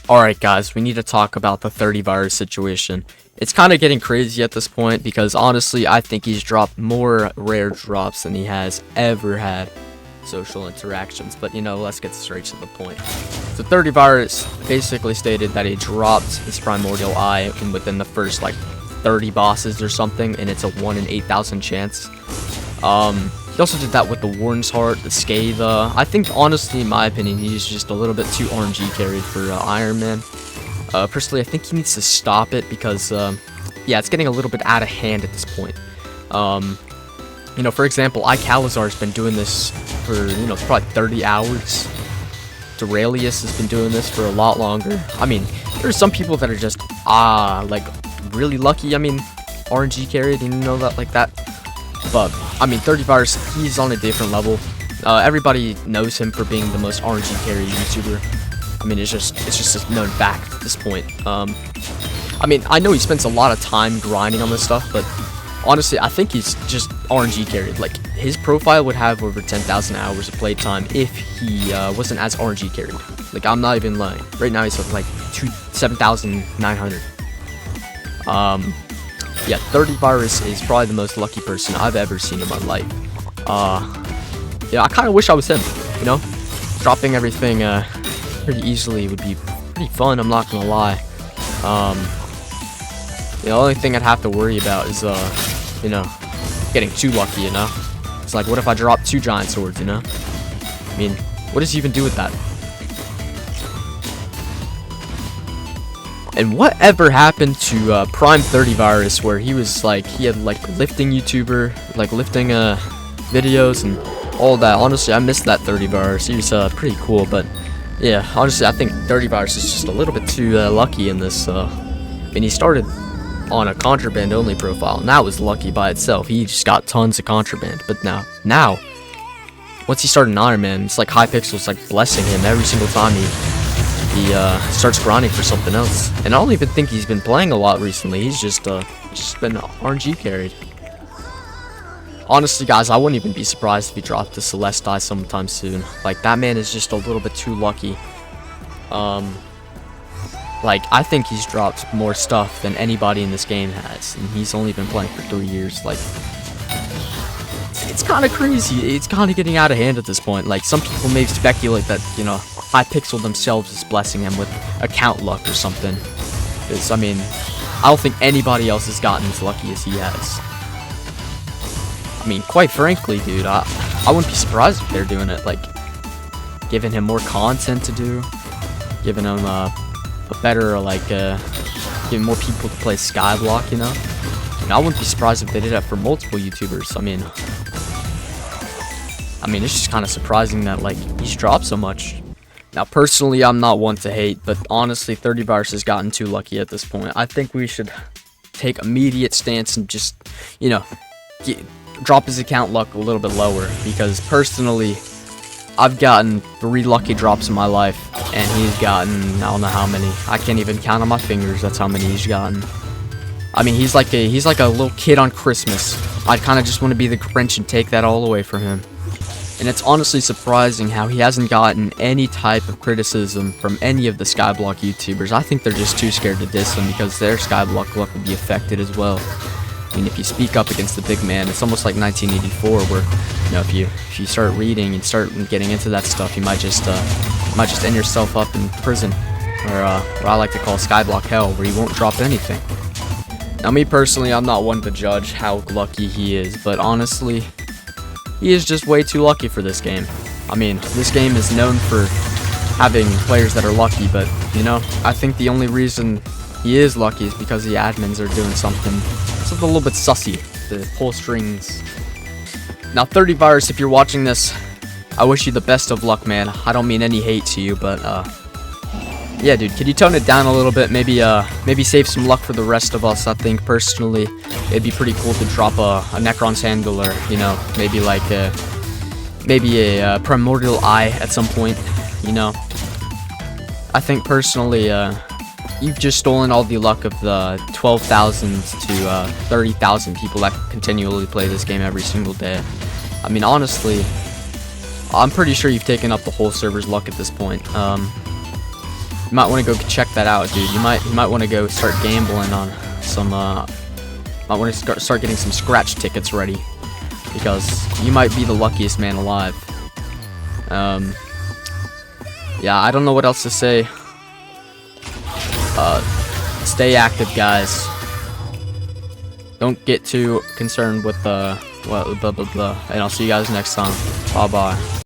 Alright guys, we need to talk about the 30 virus situation. It's kind of getting crazy at this point because honestly I think he's dropped more rare drops than he has ever had social interactions. But let's get straight to the point. So 30 virus basically stated that he dropped his primordial eye within the first like 30 bosses or something, and it's a 1 in 8,000 chance. He also did that with the Warden's Heart, the Scathe. I think, honestly, in my opinion, he's just a little bit too RNG carried for Iron Man. Personally, I think he needs to stop it because, yeah, it's getting a little bit out of hand at this point. For example, Icalizar's been doing this for, probably 30 hours. Duralius has been doing this for a lot longer. I mean, there's some people that are just, like, really lucky. I mean, RNG carried, that, like that. But, I mean, 30 virus, he's on a different level. Everybody knows him for being the most RNG carry YouTuber. I mean, it's just a known fact at this point. I mean, I know he spends a lot of time grinding on this stuff, but honestly, I think he's just RNG carried. Like, his profile would have over 10,000 hours of playtime if he wasn't as RNG carried. Like, I'm not even lying. Right now, he's at, like, 7,900. Yeah, 30 virus is probably the most lucky person I've ever seen in my life. Yeah, I kind of wish I was him, Dropping everything pretty easily would be pretty fun, I'm not gonna lie. The only thing I'd have to worry about is, getting too lucky, It's like, what if I drop 2 giant swords, I mean, what does he even do with that? And whatever happened to Prime 30 virus, where he was like, he had like lifting YouTuber, like lifting videos and all that. Honestly, I missed that 30 virus. He was pretty cool, but yeah, honestly, I think 30 virus is just a little bit too lucky in this. I mean, he started on a contraband only profile, and that was lucky by itself. He just got tons of contraband, but now, once he started in Iron Man, it's like Hypixel's like blessing him every single time he starts grinding for something else. And I don't even think he's been playing a lot recently. He's just been RNG carried. Honestly, guys, I wouldn't even be surprised if he dropped the Celestii sometime soon. Like, that man is just a little bit too lucky. Like, I think he's dropped more stuff than anybody in this game has, and he's only been playing for 3 years. Like, it's kind of crazy. It's kind of getting out of hand at this point. Like, some people may speculate that, Hypixel themselves is blessing him with account luck or something. Because, I mean, I don't think anybody else has gotten as lucky as he has. I mean, quite frankly, dude, I wouldn't be surprised if they're doing it, like, giving him more content to do, giving him a better, like, giving more people to play Skyblock, And I wouldn't be surprised if they did that for multiple YouTubers. I mean, it's just kind of surprising that, like, he's dropped so much. Now, personally, I'm not one to hate, but honestly, 30 virus has gotten too lucky at this point. I think we should take immediate stance and just, drop his account luck a little bit lower, because personally, I've gotten 3 lucky drops in my life, and he's gotten, I don't know how many. I can't even count on my fingers, that's how many he's gotten. I mean, he's like a little kid on Christmas. I kind of just want to be the Grinch and take that all away from him. And it's honestly surprising how he hasn't gotten any type of criticism from any of the Skyblock YouTubers. I think they're just too scared to diss him because their Skyblock luck will be affected as well. I mean, if you speak up against the big man, it's almost like 1984, where if you start reading and start getting into that stuff, you might just end yourself up in prison, or what I like to call Skyblock hell, where you won't drop anything. Now, me personally, I'm not one to judge how lucky he is, but honestly, he is just way too lucky for this game. I mean, this game is known for having players that are lucky, but, I think the only reason he is lucky is because the admins are doing something a little bit sussy, to pull strings. Now, 30 virus, if you're watching this, I wish you the best of luck, man. I don't mean any hate to you, but, yeah, dude, could you tone it down a little bit? Maybe save some luck for the rest of us. I think, personally, it'd be pretty cool to drop a Necron's Handler, maybe like a Primordial Eye at some point, I think, personally, you've just stolen all the luck of the 12,000 to 30,000 people that continually play this game every single day. I mean, honestly, I'm pretty sure you've taken up the whole server's luck at this point. You might want to go check that out, dude. You might want to go start gambling on some. Might want to start getting some scratch tickets ready, because you might be the luckiest man alive. Yeah, I don't know what else to say. Stay active, guys. Don't get too concerned with blah blah blah. And I'll see you guys next time. Bye bye.